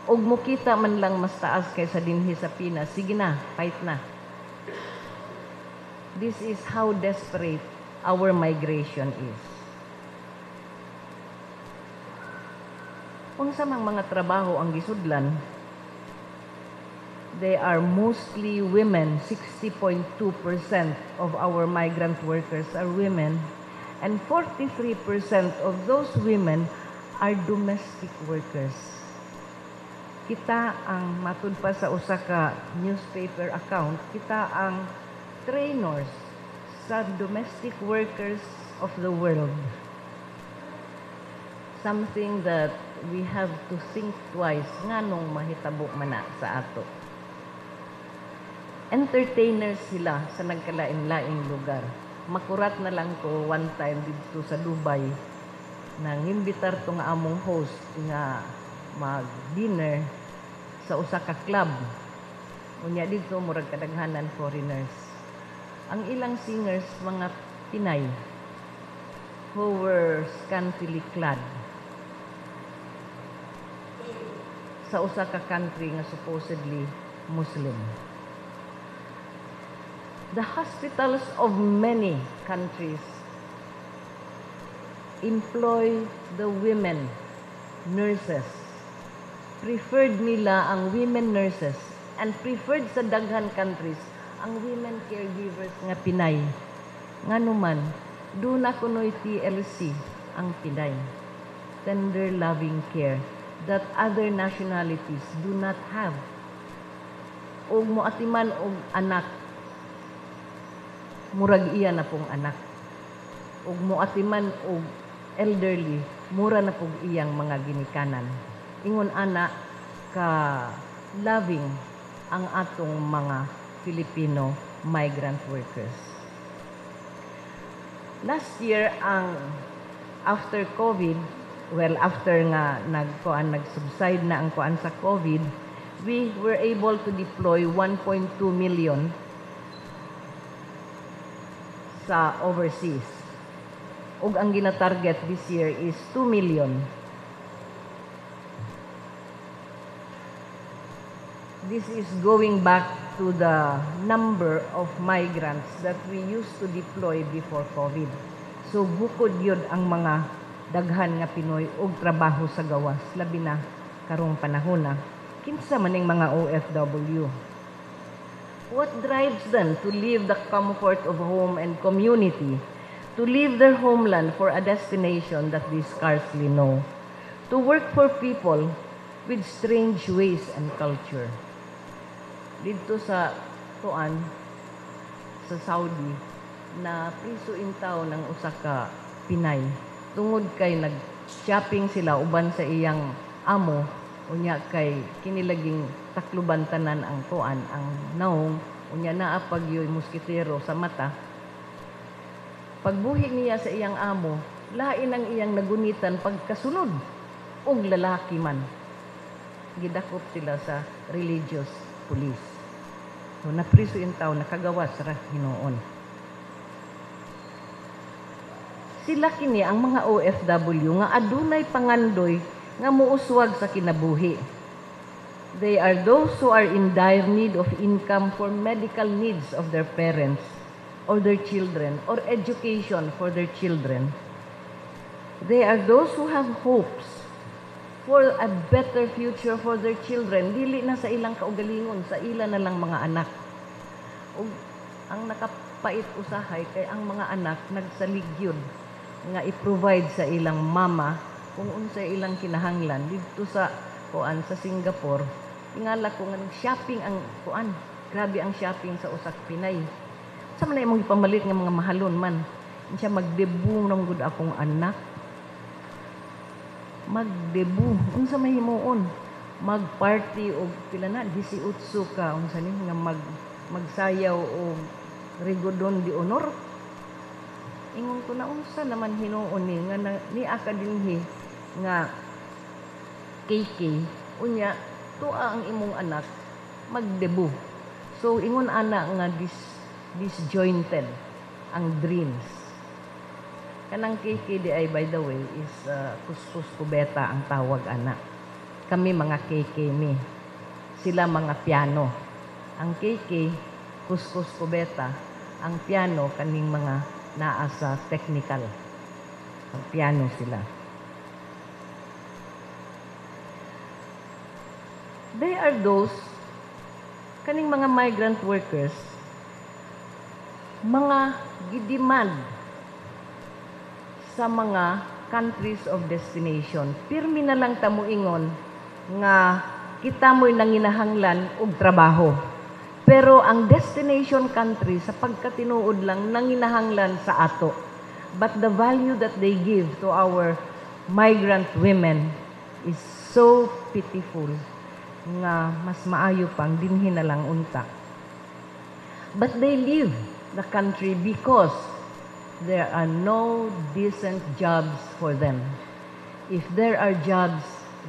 Speaker 5: og mukita man lang mas taas kaysa dinhi sa Pinas, sige na, fight na. This is how desperate our migration is. Unsa mang mga trabaho ang gisudlan, they are mostly women. 60.2% of our migrant workers are women, and 43% of those women are domestic workers. Kita ang matud pa sa usa ka newspaper account, kita ang trainers sa domestic workers of the world. Something that we have to think twice nganong mahitabo man na sa ato. Entertainers sila sa nagkalain-laing lugar. Makurat na lang ko one time dito sa Dubai nang imbitar to nga among host nga mag-dinner sa usa ka club. Unya dito murag kadaghanan foreigners. Ang ilang singers mga Pinay who were scantily clad sa usa ka country nga supposedly Muslim. The hospitals of many countries employ the women nurses. Preferred nila ang women nurses, and preferred sa daghan countries ang women caregivers nga Pinay. Nganuman, doon na kunoy TLC ang Pinay. Tender loving care that other nationalities do not have. Og moatiman og anak, murag iya na pong anak. Ug moatiman og elderly, mura na pong iyang mga ginikanan. Ingon ana ka loving ang atong mga Filipino migrant workers. Last year, after COVID, after nga nag-subside na ang kuan sa COVID, we were able to deploy 1.2 million sa overseas. Ug ang gina-target this year is 2 million. This is going back to the number of migrants that we used to deploy before COVID. So bukod yun ang mga daghan nga Pinoy og trabaho sa gawas, labi na karong panahon na. Kinsa maning mga OFW? What drives them to leave the comfort of home and community, to leave their homeland for a destination that they scarcely know, to work for people with strange ways and culture? Dito sa tuan, sa Saudi, na priso intaw ng usa ka Pinay. Tungod kay nag-shopping sila uban sa iyang amo, unya kay kinilaging takluban tanan ang tuan, ang naong, unya naapag yo'y muskitero sa mata. Pagbuhi niya sa iyang amo, lain ang iyang nagunitan pagkasunod, ug lalaki man. Gidakop sila sa religious police. So, napriso yung tao, nakagawas ra hinoon. Sila kini ang mga OFW nga adunay pangandoy nga muuswag sa kinabuhi. They are those who are in dire need of income for medical needs of their parents or their children or education for their children. They are those who have hopes for a better future for their children. Dili na sa ilang kaugalingon, sa ila na lang mga anak. Ug ang nakapait usahay kay ang mga anak nagsaligyod nga i-provide sa ilang mama kung unsay ilang kinahanglan dito sa sa Singapore. Ingala ko nga shopping ang grabe ang shopping sa usak Pinay. Sa man imong ipamalit nga mga mahalon man. Siya magdebut ng gud akong anak. Magdebut unsa may himuon? Magparty og pila na 18 ka unsa ni nga magsayaw og rigodon di honor. Ingon ko na unsa naman hinuon ni nga ni aka dinhi nga KK unya tuwa ang imong anak magdebut. So ingon ana nga disjointed ang dreams. Kanang KK di ay by the way is kuskus kubeta ang tawag ana. Kami mga KK mi. Sila mga piano. Ang KK kuskus kubeta, ang piano kaning mga naa sa technical. Ang piano sila. They are those kaning mga migrant workers mga gidemand sa mga countries of destination. Pirmi na lang tamuingon nga kita mo'y nanginahanglan og trabaho. Pero ang destination country sa pagkatinuod lang nanginahanglan sa ato. But the value that they give to our migrant women is so pitiful nga mas maayo pang dinhi na lang unta. But they leave the country because there are no decent jobs for them. If there are jobs,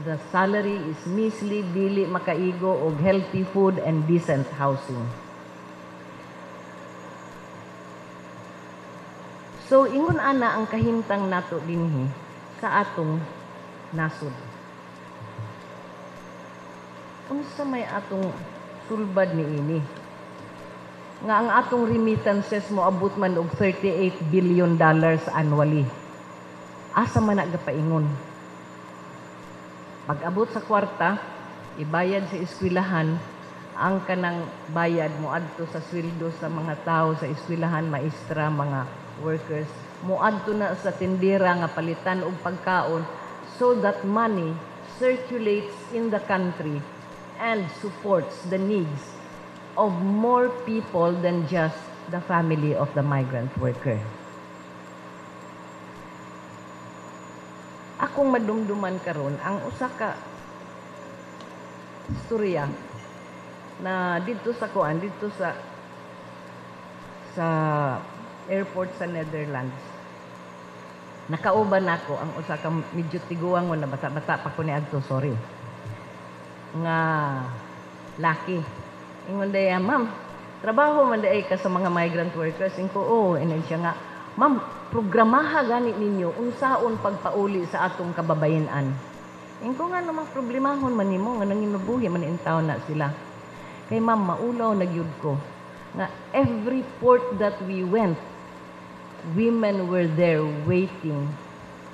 Speaker 5: the salary is measly, dili makaigo og healthy food and decent housing. So ingon ana ang kahimtang nato dinhi sa atong nasod. Unsa may atong sulbad niini? Nga ang atong remittances mo abot man og $38 billion annually. Asa man nagapaingon? Pag-abot sa kwarta, ibayad sa eskwelahan, ang kanang bayad mo adto sa sweldo sa mga tao sa eskwelahan, maestra, mga workers, mo adto na sa tindera nga palitan og pagkaon so that money circulates in the country and supports the needs of more people than just the family of the migrant worker. Akong madumduman karon ang usa ka istorya na dito sa airport sa Netherlands. Nakauban ako ang usa ka medyo tiguang na bata-bata pa ko ni adto, sorry. Nga laki. Ingon day, ma'am, trabaho man day ka sa mga migrant workers. Inko, inay siya nga, ma'am, programaha gani ninyo unsaon pagpauli sa atong kababayenan. Inko nga namang problemahon man nimo nga nanginubuhi man in town na sila. Kay ma'am, maulaw nagyud ko nga every port that we went, women were there waiting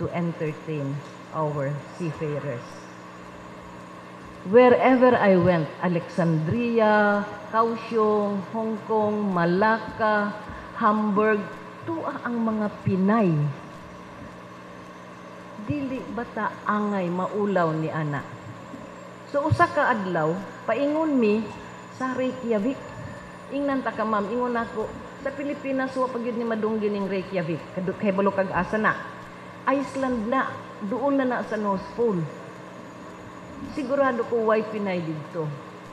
Speaker 5: to entertain our seafarers. Wherever I went, Alexandria, Kaohsiung, Hong Kong, Malacca, Hamburg, tuwa ang mga Pinay. Dili bata angay maulaw ni ana. So usa ka adlaw, paingon mi sa Reykjavik. Ingnan ta ka ma'am, ingon ako sa Pilipinas wa pagyud ni madunggi ning Reykjavik, kay balukag asa na. Iceland na, duol na sa North Pole. Sigurado ko way Pinay dito.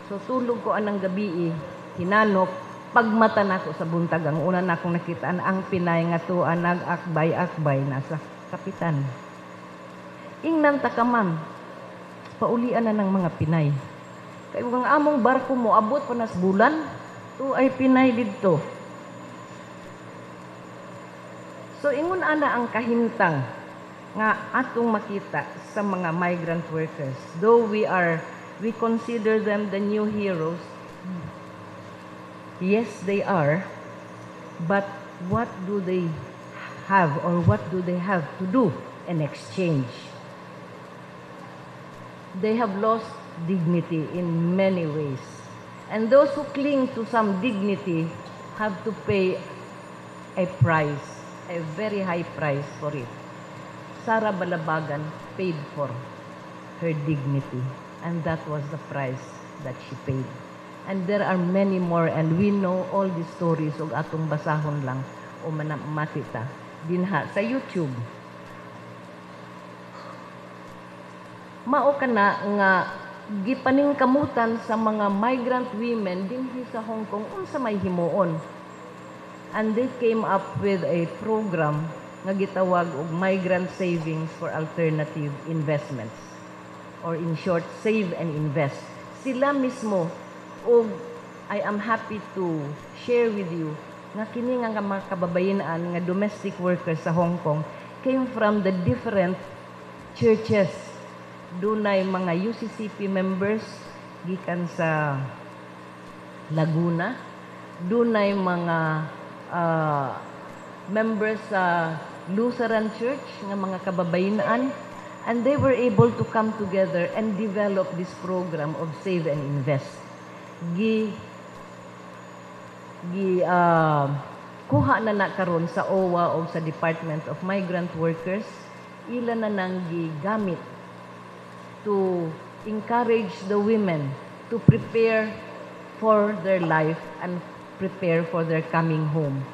Speaker 5: So tulog ko anang gabi, hinanok, pagmata nako sa buntag ang una na akong nakitaan ang Pinay nga tuwa nag-akbay-akbay nasa kapitan. Ingnan ta ka ma'am, paulian na ng mga Pinay. Kay ang among barko mo abot pa nas bulan, to ay Pinay didto. So ingon ana ang kahimtang nga atong makita sa mga migrant workers. Though we consider them the new heroes, yes, they are, but what do they have or what do they have to do in exchange? they have lost dignity in many ways. And those who cling to some dignity have to pay a price, a very high price for it. Sara Balabagan paid for her dignity, and that was the price that she paid. And there are many more, and we know all the stories og atong basahon lang o matita dinha sa YouTube. Mao kana nga gipaning kamutan sa mga migrant women dinhi sa Hong Kong unsa may himuon. And they came up with a program nga gitawag og Migrant Savings for Alternative Investments, or in short, Save and Invest. Sila mismo, og I am happy to share with you nga kini nga mga kababayenan nga domestic workers sa Hong Kong came from the different churches. Dunay mga UCCP members gikan sa Laguna, dunay mga members sa Lutheran Church nga mga kababayenan, and they were able to come together and develop this program of Save and Invest. Kuha na karon sa OWA o sa Department of Migrant Workers, ila na nang gigamit to encourage the women to prepare for their life and prepare for their coming home.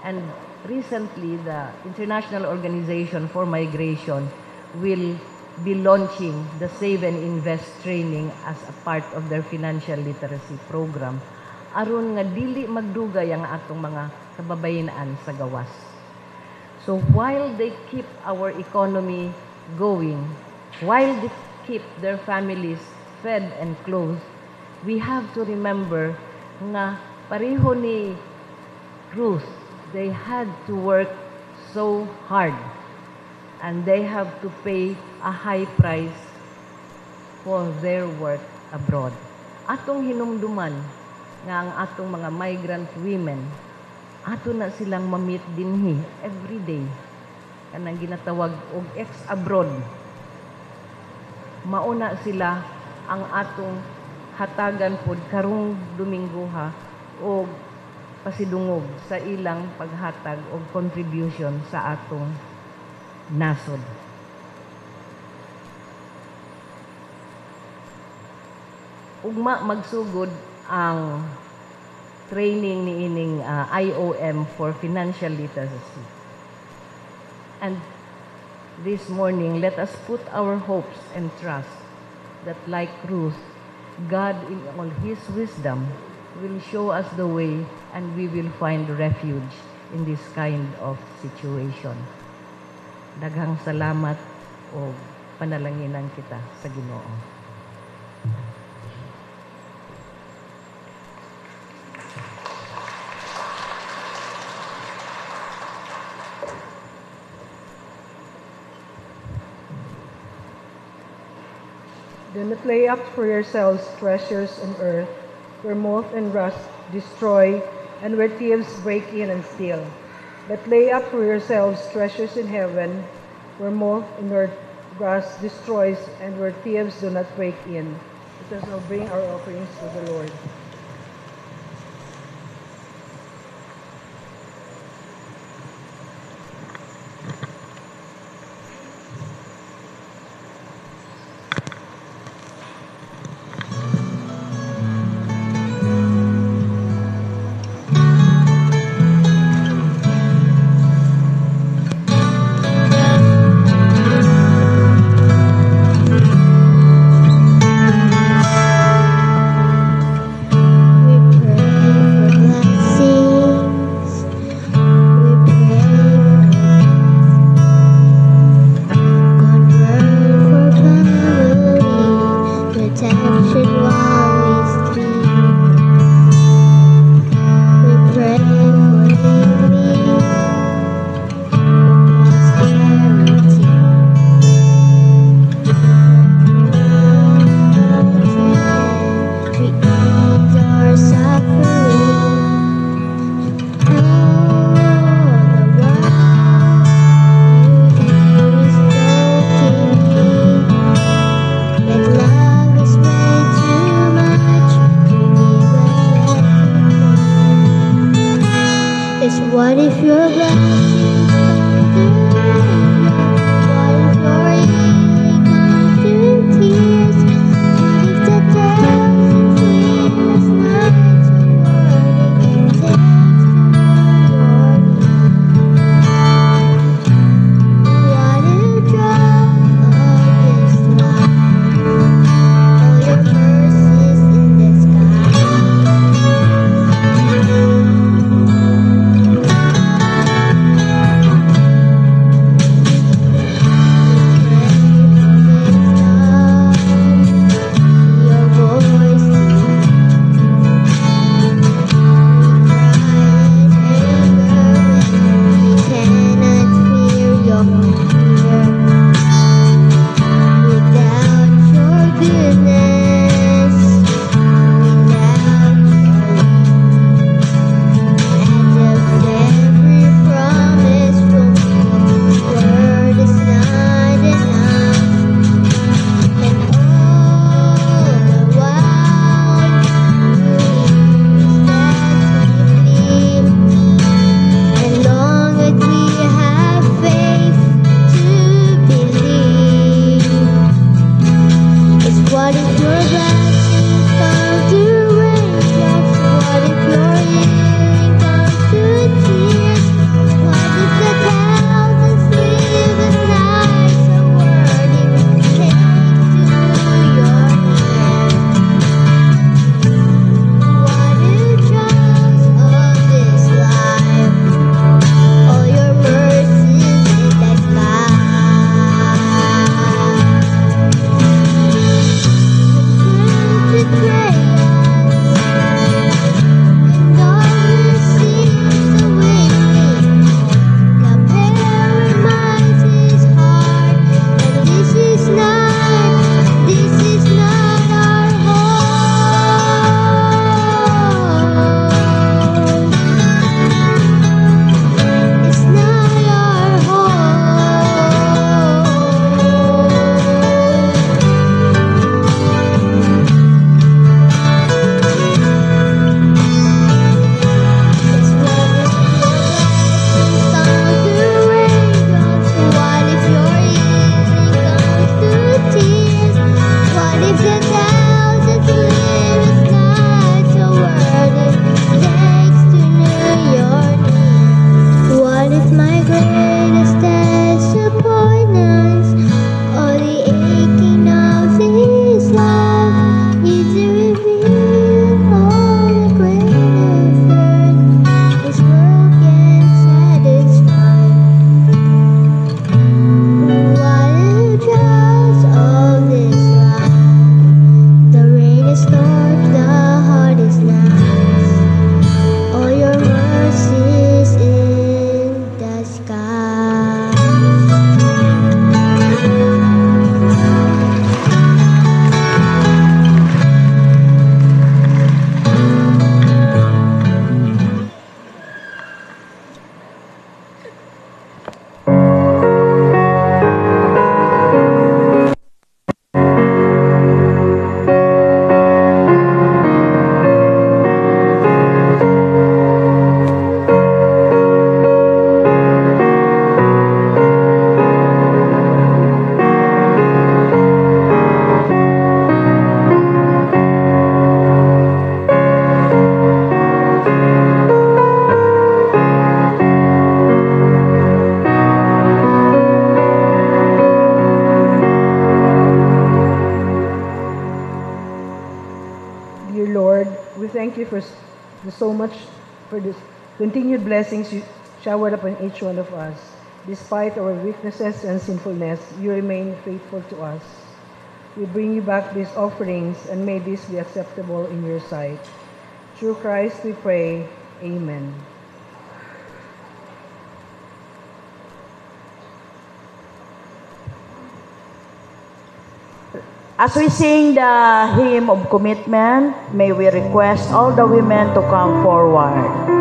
Speaker 5: And recently, the International Organization for Migration will be launching the Save and Invest training as a part of their financial literacy program, aron nga dili magdugay ang atong mga kababayenan sa gawas. So while they keep our economy going, while they keep their families fed and clothed, we have to remember nga pareho ni Ruth, they had to work so hard and they have to pay a high price for their work abroad. Atong hinumduman nga ang atong mga migrant women, ato na silang mamit dinhi every day. Kanang ginatawag og ex-abroad. Mauna sila ang atong hatagan pod karong Domingo o pasidungog sa ilang paghatag o contribution sa atong nasod. Ugma magsugod ang training ni ining IOM for financial literacy. And this morning, let us put our hopes and trust that like Ruth, God in all His wisdom will show us the way and we will find refuge in this kind of situation. Daghang salamat o panalanginan kita sa Ginoo.
Speaker 6: Do not lay up for yourselves treasures on earth, where moth and rust destroy, and where thieves break in and steal. But lay up for yourselves treasures in heaven, where moth and rust destroys, and where thieves do not break in. Let us now bring our offerings to the Lord.
Speaker 7: What if your blessings come through? What if your healing comes through tears? What if the days and sleepless nights are worth it takes to know your name? What if drop of this life, all your mercies in the sky?
Speaker 6: So much for this continued blessings you showered upon each one of us. Despite our weaknesses and sinfulness, you remain faithful to us. We bring you back these offerings, and may this be acceptable in your sight. Through Christ we pray. Amen.
Speaker 1: As we sing the hymn of commitment, may we request all the women to come forward.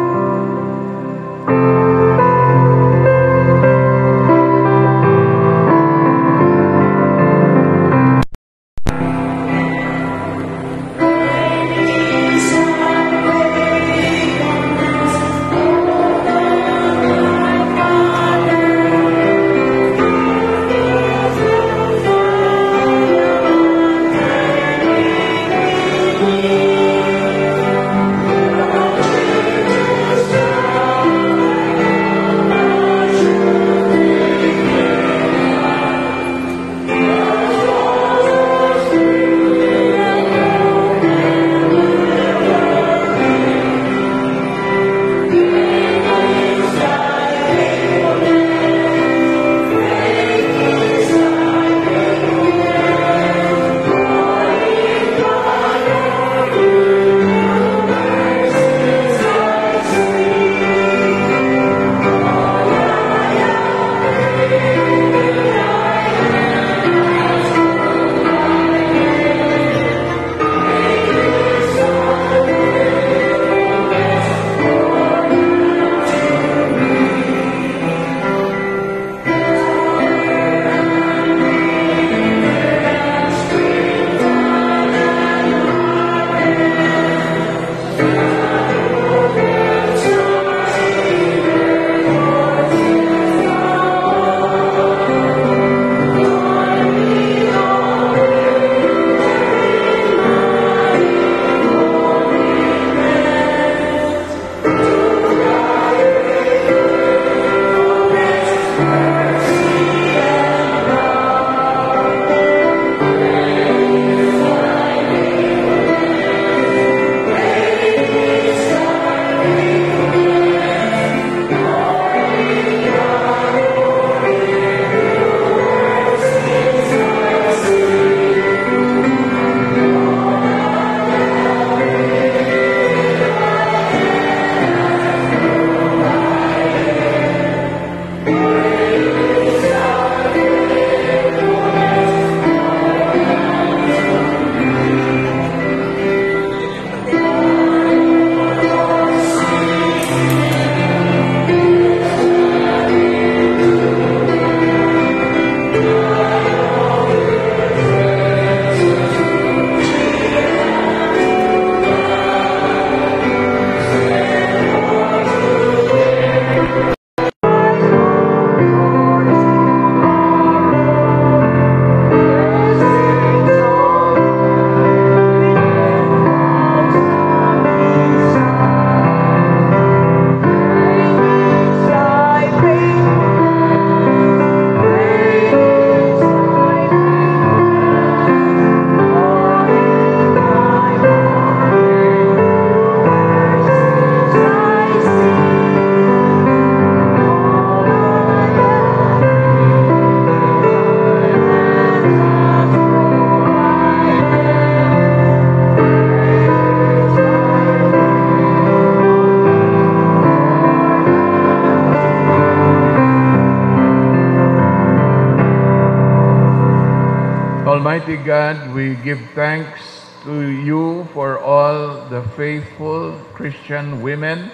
Speaker 3: Almighty God, we give thanks to you for all the faithful Christian women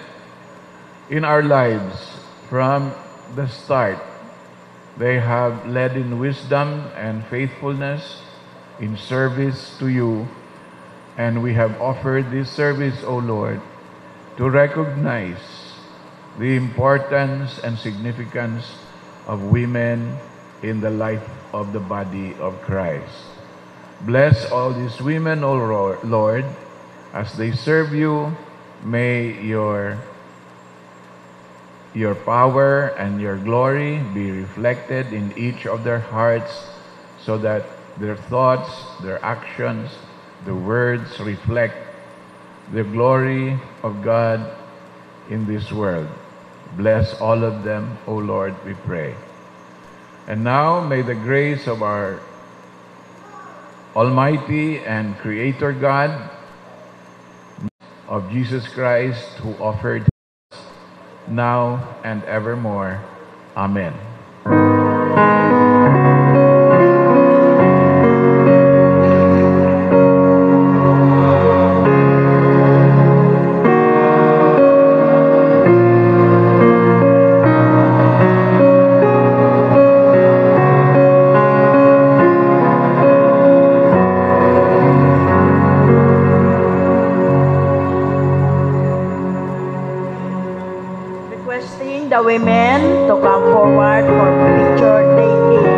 Speaker 3: in our lives from the start. They have led in wisdom and faithfulness in service to you, and we have offered this service, O Lord, to recognize the importance and significance of women in the life of the body of Christ. Bless all these women, O Lord, as they serve you. May your power and your glory be reflected in each of their hearts, so that their thoughts, their actions, the words reflect the glory of God in this world. Bless all of them, O Lord, we pray. And now may the grace of our Almighty and Creator God, of Jesus Christ, who offered now and evermore. Amen.
Speaker 1: Requesting the women to come forward for picture taking.